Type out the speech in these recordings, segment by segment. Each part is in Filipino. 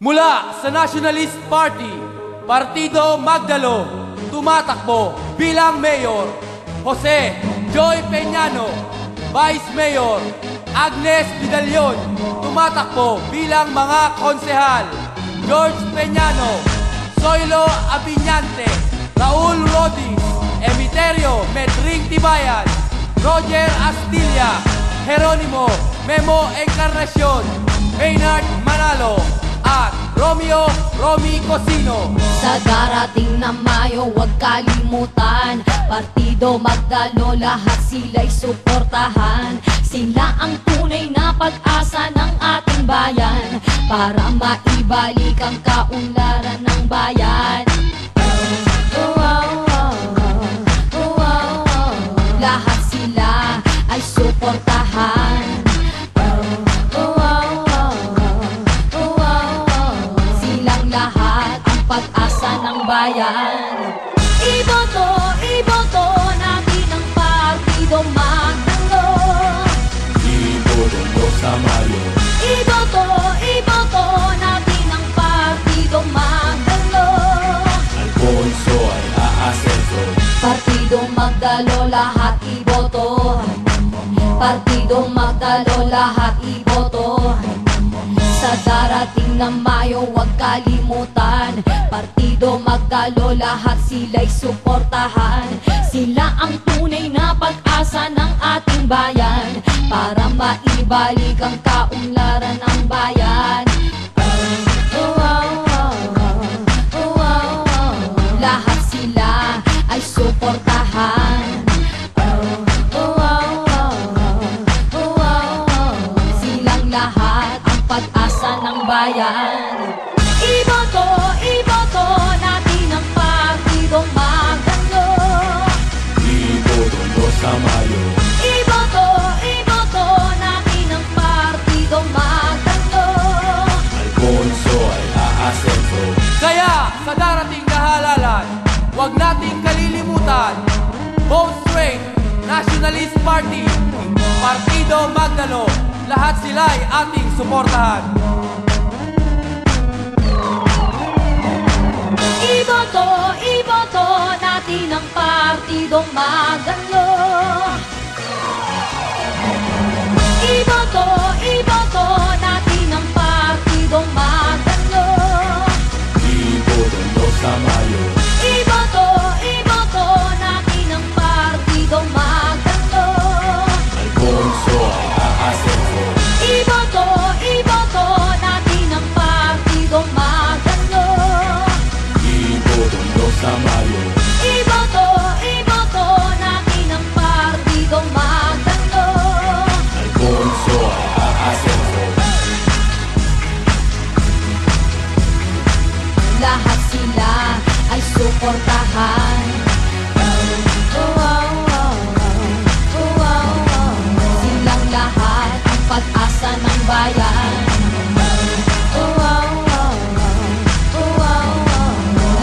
Mula sa Nationalist Party, Partido Magdalo, tumatakbo bilang Mayor, Jose Joy Peñano. Vice Mayor, Agnes Vidalion, tumatakbo bilang mga konsehal, George Peñano, Zoilo Abiñante, Raul Rodis, Emiterio Medring Tibayan, Roger Astilla, Jeronimo Memo Encarnacion, Maynard Manalo, at Romeo Romy Cosino. Sa darating na Mayo, huwag kalimutan, Partido Magdalo, lahat sila'y suportahan. Sila ang tunay na pag-asa ng ating bayan, para maibalik ang kaunlaran ng bayan. Lahat sila ay suportahan. Silang lahat ang pag-asa ng bayan. Iboto natin ang Partido Magdalo. Iboto mo sa Mayo. Iboto natin ang Partido Magdalo. Alfonso ay aasenso. Partido Magdalo, lahat iboto. Partido Magdalo, lahat iboto. Sa darating na Mayo, huwag kalimutan, Partido Magdalo, lahat sila'y suportahan. Sila ang tunay na pag-asa ng ating bayan, para maibalik ang kaunlaran ng bayan. Lahat sila ay suportahan. Silang lahat ang pag-asa ng bayan. Iboto natin ang Partido Magdalo. Iboto mo sa Mayo. Iboto natin ang Partido Magdalo. Alfonso ay aasenso. Kaya sa darating na halalan, huwag nating kalilimutan, vote straight, Nationalist Party, Partido Magdalo, lahat sila'y ating suportahan. Iboto natin ang Partido Magdalo. Iboto natin ang Partido Magdalo. Iboto mo sa Mayo. Iboto natin ang Partido Magdalo. Alfonso ay aasenso. Iboto natin ang Partido Magdalo. Iboto mo sa Mayo. Iboto natin ang Partido Magdalo. Alfonso ay aasenso. Lahat sila ay suportahan. Silang lahat ang pag-asa ng bayan.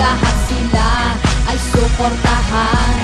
Lahat sila ay suportahan.